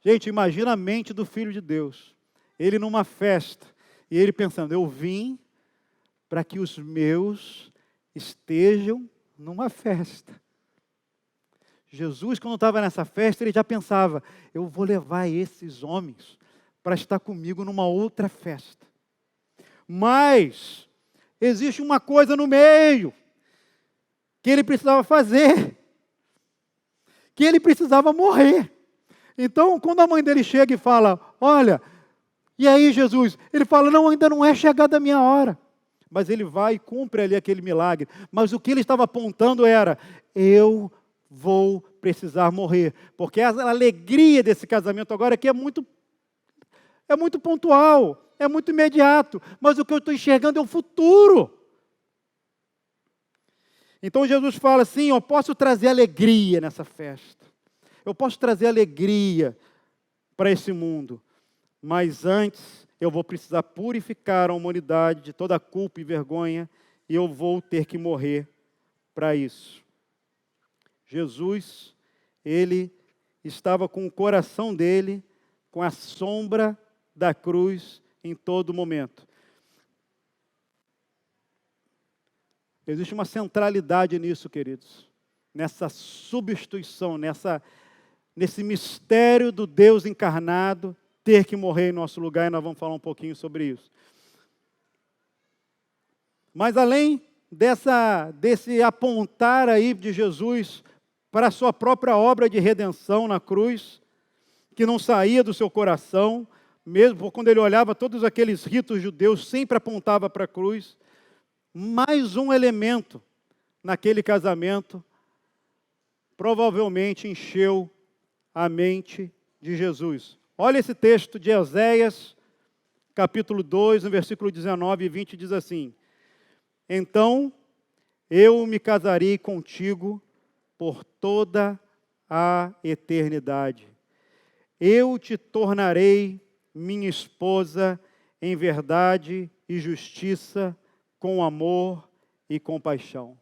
Gente, imagina a mente do Filho de Deus. Ele numa festa. E ele pensando, eu vim para que os meus estejam numa festa. Jesus, quando estava nessa festa, ele já pensava, eu vou levar esses homens para estar comigo numa outra festa. Mas existe uma coisa no meio que ele precisava fazer, que ele precisava morrer. Então, quando a mãe dele chega e fala, olha, e aí Jesus? Ele fala, não, ainda não é chegada a minha hora. Mas ele vai e cumpre ali aquele milagre. Mas o que ele estava apontando era, eu vou precisar morrer. Porque a alegria desse casamento agora aqui é muito pontual, é muito imediato. Mas o que eu estou enxergando é um futuro. Então Jesus fala assim, eu posso trazer alegria nessa festa. Eu posso trazer alegria para esse mundo. Mas antes, eu vou precisar purificar a humanidade de toda culpa e vergonha, e eu vou ter que morrer para isso. Jesus, ele estava com o coração dele, com a sombra da cruz em todo momento. Existe uma centralidade nisso, queridos, nessa substituição, nesse mistério do Deus encarnado, ter que morrer em nosso lugar, e nós vamos falar um pouquinho sobre isso. Mas além desse apontar aí de Jesus para a sua própria obra de redenção na cruz, que não saía do seu coração, mesmo quando ele olhava todos aqueles ritos judeus, sempre apontava para a cruz, mais um elemento naquele casamento provavelmente encheu a mente de Jesus. Olha esse texto de Oséias, capítulo 2, no versículo 19 e 20, diz assim, então eu me casarei contigo por toda a eternidade. Eu te tornarei minha esposa em verdade e justiça, com amor e compaixão.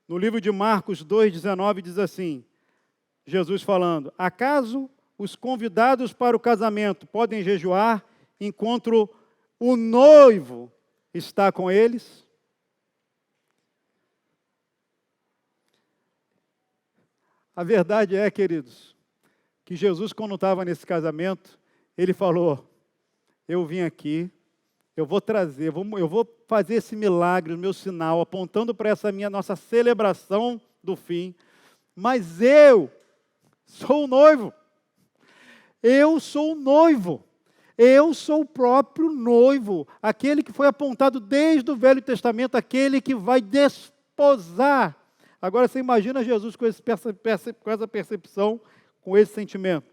No livro de Marcos 2,19 diz assim, Jesus falando, acaso os convidados para o casamento podem jejuar enquanto o noivo está com eles? A verdade é, queridos, que Jesus, quando estava nesse casamento, ele falou, eu vim aqui, eu vou trazer, eu vou fazer esse milagre, o meu sinal, apontando para essa nossa celebração do fim, mas eu sou o noivo. Eu sou o noivo. Eu sou o próprio noivo, aquele que foi apontado desde o Velho Testamento, aquele que vai desposar. Agora você imagina Jesus com essa percepção, com esse sentimento.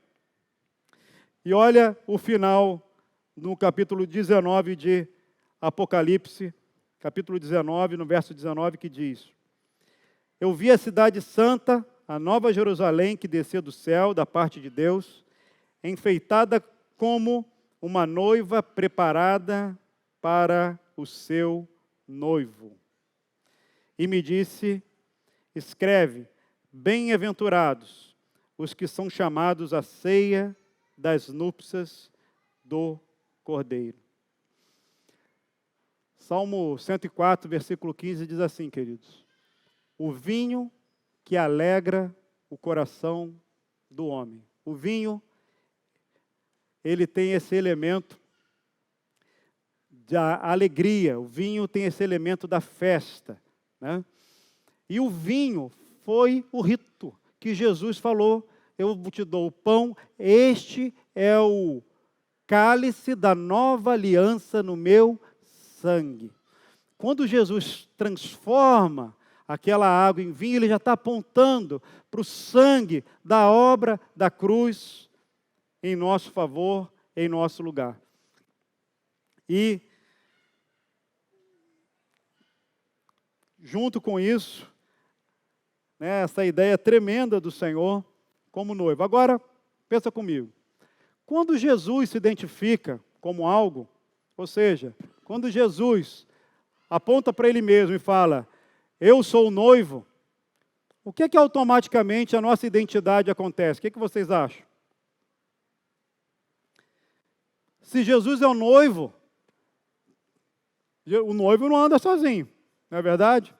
E olha o final no capítulo 19 de Apocalipse, capítulo 19, no verso 19, que diz: Eu vi a cidade santa, a nova Jerusalém, que descia do céu, da parte de Deus, enfeitada como uma noiva preparada para o seu noivo. E me disse: Escreve, bem-aventurados os que são chamados à ceia das núpcias do Cordeiro. Salmo 104, versículo 15 diz assim, queridos: O vinho que alegra o coração do homem. O vinho, ele tem esse elemento da alegria, o vinho tem esse elemento da festa, né? E o vinho foi o rito que Jesus falou: eu te dou o pão, este é o cálice da nova aliança no meu sangue. Quando Jesus transforma aquela água em vinho, ele já está apontando para o sangue da obra da cruz em nosso favor, em nosso lugar. E, junto com isso, né, essa ideia tremenda do Senhor como noivo. Agora, pensa comigo. Quando Jesus se identifica como algo, ou seja, quando Jesus aponta para Ele mesmo e fala: eu sou o noivo, o que automaticamente a nossa identidade acontece? O que vocês acham? Se Jesus é o noivo não anda sozinho, não é verdade?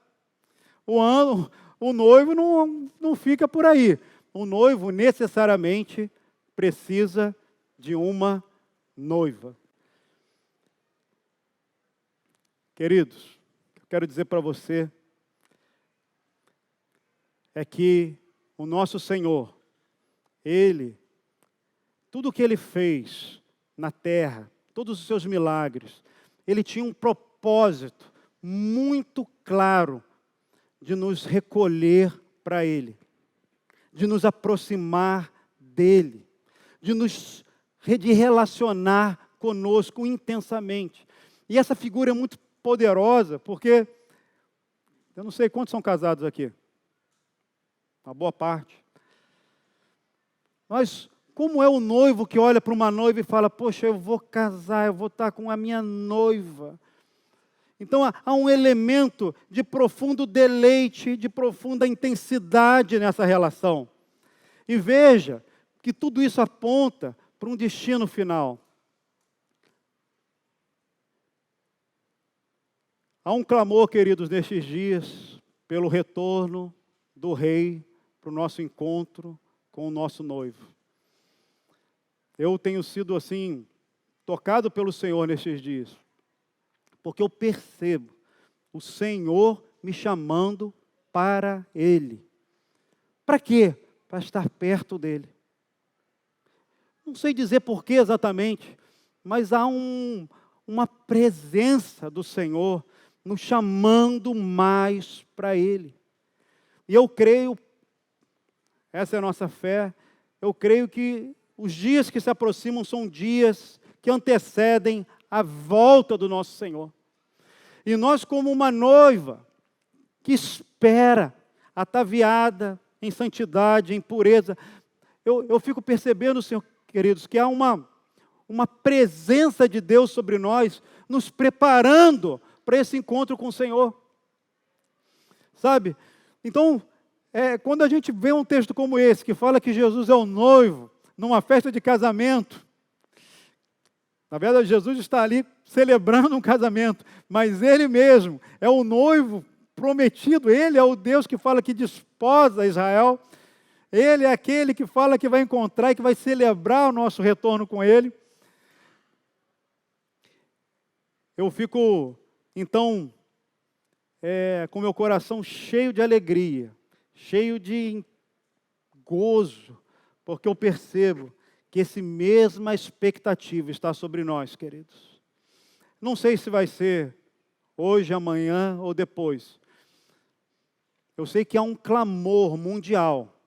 O noivo não fica por aí. O noivo necessariamente precisa de uma noiva. Queridos, o que eu quero dizer para você é que o nosso Senhor, tudo o que Ele fez na terra, todos os seus milagres, Ele tinha um propósito muito claro de nos recolher para Ele, de nos aproximar dEle, de relacionar conosco intensamente. E essa figura é muito poderosa, porque eu não sei quantos são casados aqui. Uma boa parte. Mas como é o noivo que olha para uma noiva e fala: poxa, eu vou casar, eu vou estar com a minha noiva. Então há um elemento de profundo deleite, de profunda intensidade nessa relação. E veja que tudo isso aponta para um destino final. Há um clamor, queridos, nestes dias, pelo retorno do Rei para o nosso encontro com o nosso noivo. Eu tenho sido assim, tocado pelo Senhor nestes dias, porque eu percebo o Senhor me chamando para Ele. Para quê? Para estar perto dEle. Não sei dizer por que exatamente, mas há uma presença do Senhor nos chamando mais para Ele. E eu creio, essa é a nossa fé, eu creio que os dias que se aproximam são dias que antecedem a volta do nosso Senhor. E nós, como uma noiva que espera, ataviada em santidade, em pureza, eu fico percebendo, Senhor, queridos, que há uma presença de Deus sobre nós, nos preparando para esse encontro com o Senhor. Sabe? Então, quando a gente vê um texto como esse, que fala que Jesus é o noivo, numa festa de casamento, na verdade, Jesus está ali celebrando um casamento, mas Ele mesmo é o noivo prometido, Ele é o Deus que fala que desposa Israel, Ele é aquele que fala que vai encontrar e que vai celebrar o nosso retorno com Ele. Eu fico, então, com meu coração cheio de alegria, cheio de gozo, porque eu percebo que essa mesma expectativa está sobre nós, queridos. Não sei se vai ser hoje, amanhã ou depois. Eu sei que há um clamor mundial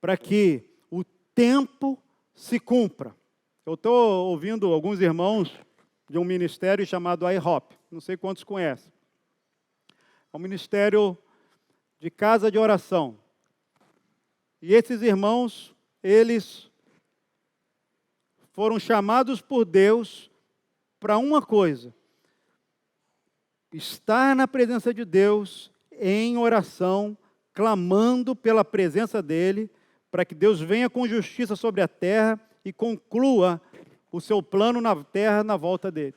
para que o tempo se cumpra. Eu estou ouvindo alguns irmãos de um ministério chamado IHOP, não sei quantos conhecem. É um ministério de casa de oração. E esses irmãos, eles foram chamados por Deus para uma coisa: estar na presença de Deus em oração, clamando pela presença dEle, para que Deus venha com justiça sobre a terra e conclua o seu plano na terra na volta dEle.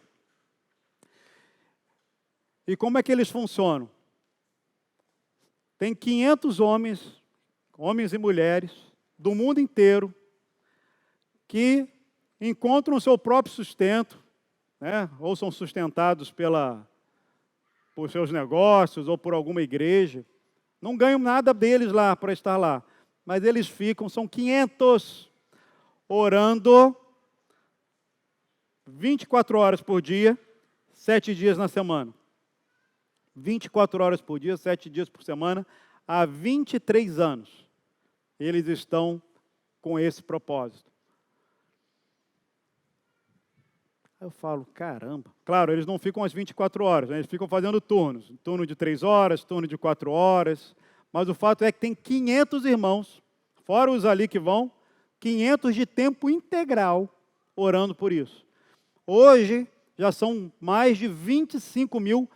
E como é que eles funcionam? Tem 500 homens e mulheres, do mundo inteiro, que encontram o seu próprio sustento, né? Ou são sustentados por seus negócios ou por alguma igreja. Não ganham nada deles lá para estar lá, mas eles ficam, são 500, orando 24 horas por dia, 7 dias na semana. 24 horas por dia, 7 dias por semana, há 23 anos. Eles estão com esse propósito. Aí eu falo, caramba. Claro, eles não ficam as 24 horas, né? Eles ficam fazendo turnos. Turno de 3 horas, turno de 4 horas. Mas o fato é que tem 500 irmãos, fora os ali que vão, 500 de tempo integral orando por isso. Hoje, já são mais de 25 mil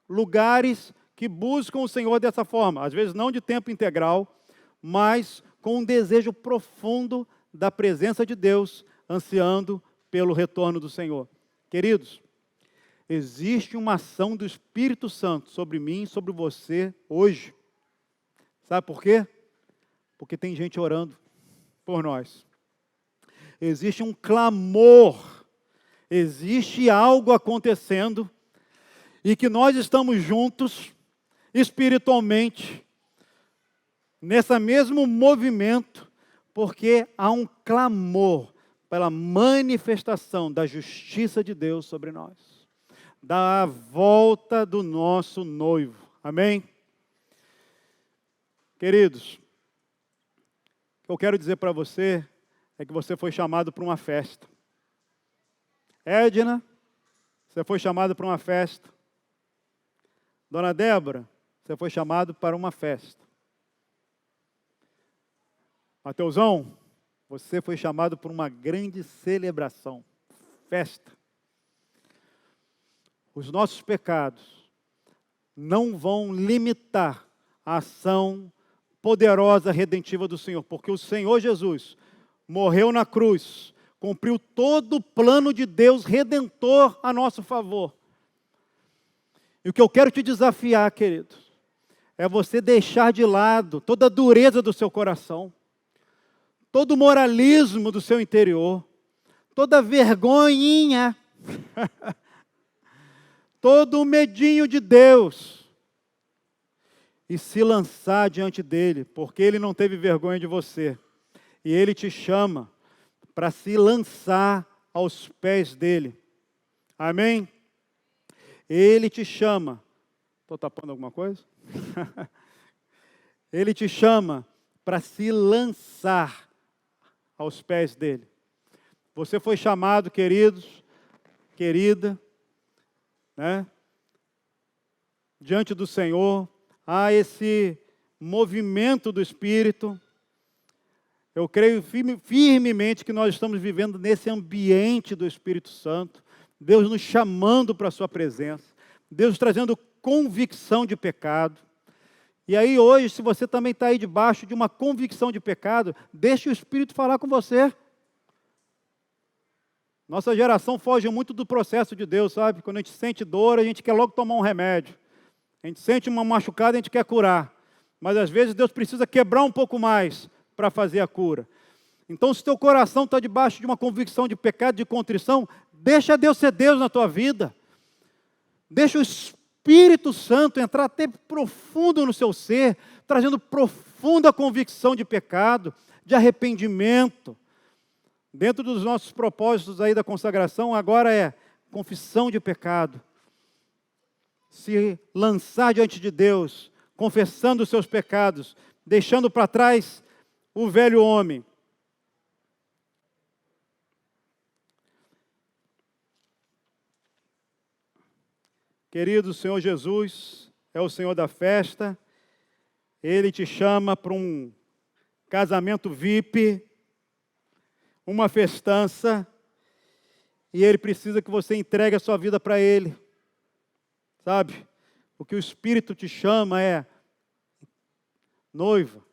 lugares que buscam o Senhor dessa forma. Às vezes não de tempo integral, mas com um desejo profundo da presença de Deus, ansiando pelo retorno do Senhor. Queridos, existe uma ação do Espírito Santo sobre mim e sobre você hoje. Sabe por quê? Porque tem gente orando por nós. Existe um clamor, existe algo acontecendo, e que nós estamos juntos, espiritualmente, nesse mesmo movimento, porque há um clamor pela manifestação da justiça de Deus sobre nós, da volta do nosso noivo. Amém? Queridos, o que eu quero dizer para você é que você foi chamado para uma festa. Edna, você foi chamado para uma festa. Dona Débora, você foi chamado para uma festa. Mateusão, você foi chamado para uma grande celebração, festa. Os nossos pecados não vão limitar a ação poderosa, redentiva do Senhor, porque o Senhor Jesus morreu na cruz, cumpriu todo o plano de Deus redentor a nosso favor. E o que eu quero te desafiar, querido, é você deixar de lado toda a dureza do seu coração, todo o moralismo do seu interior, toda a vergonhinha, todo o medinho de Deus, e se lançar diante dEle, porque Ele não teve vergonha de você, e Ele te chama para se lançar aos pés dEle. Amém? Ele te chama. Estou tapando alguma coisa? Ele te chama para se lançar aos pés dEle. Você foi chamado, queridos, querida, né? Diante do Senhor, há esse movimento do Espírito. Eu creio firmemente que nós estamos vivendo nesse ambiente do Espírito Santo. Deus nos chamando para a sua presença. Deus trazendo convicção de pecado. E aí hoje, se você também está aí debaixo de uma convicção de pecado, deixe o Espírito falar com você. Nossa geração foge muito do processo de Deus, sabe? Quando a gente sente dor, a gente quer logo tomar um remédio. A gente sente uma machucada, a gente quer curar. Mas às vezes Deus precisa quebrar um pouco mais para fazer a cura. Então, se teu coração está debaixo de uma convicção de pecado, de contrição, deixa Deus ser Deus na tua vida. Deixa o Espírito Santo entrar até profundo no seu ser, trazendo profunda convicção de pecado, de arrependimento. Dentro dos nossos propósitos aí da consagração, agora é confissão de pecado. Se lançar diante de Deus, confessando os seus pecados, deixando para trás o velho homem. Querido, o Senhor Jesus é o Senhor da festa. Ele te chama para um casamento VIP, uma festança, e Ele precisa que você entregue a sua vida para Ele. Sabe? O que o Espírito te chama é: noiva,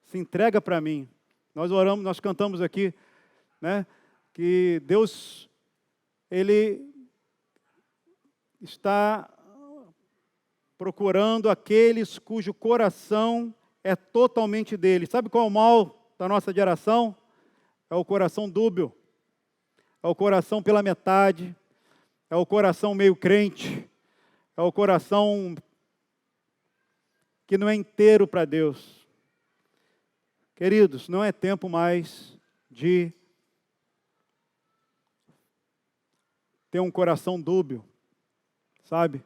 se entrega para mim. Nós oramos, nós cantamos aqui, né, que Deus, Ele está procurando aqueles cujo coração é totalmente dele. Sabe qual é o mal da nossa geração? É o coração dúbio, é o coração pela metade, é o coração meio crente, é o coração que não é inteiro para Deus. Queridos, não é tempo mais de ter um coração dúbio, sabe?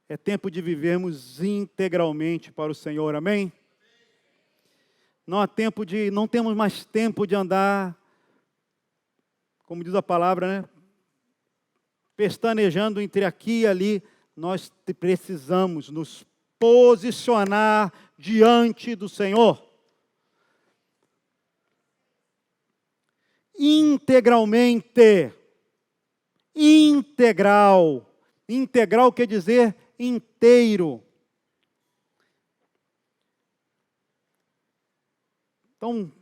É tempo de vivermos integralmente para o Senhor, amém? Não temos mais tempo de andar, como diz a palavra, né? Pestanejando entre aqui e ali. Nós precisamos nos posicionar diante do Senhor. Integralmente. Integral. Integral quer dizer inteiro. Então,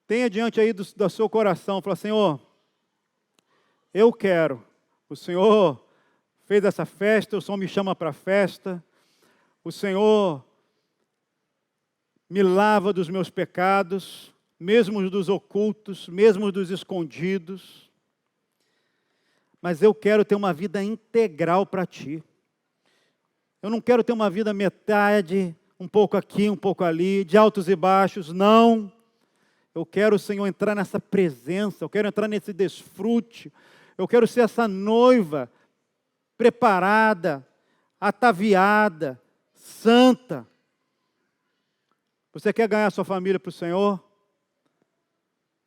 tenha diante aí do seu coração, fala: Senhor, eu quero. O Senhor fez essa festa, o Senhor me chama para a festa. O Senhor me lava dos meus pecados, mesmo dos ocultos, mesmo dos escondidos. Mas eu quero ter uma vida integral para Ti. Eu não quero ter uma vida metade, um pouco aqui, um pouco ali, de altos e baixos, não. Eu quero, Senhor, entrar nessa presença, eu quero entrar nesse desfrute, eu quero ser essa noiva preparada, ataviada, santa. Você quer ganhar sua família para o Senhor?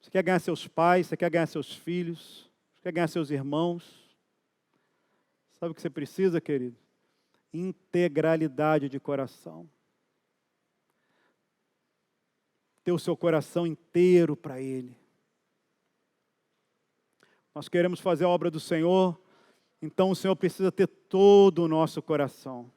Você quer ganhar seus pais? Você quer ganhar seus filhos? Você quer ganhar seus irmãos? Sabe o que você precisa, querido? Integralidade de coração. Ter o seu coração inteiro para Ele. Nós queremos fazer a obra do Senhor, então o Senhor precisa ter todo o nosso coração.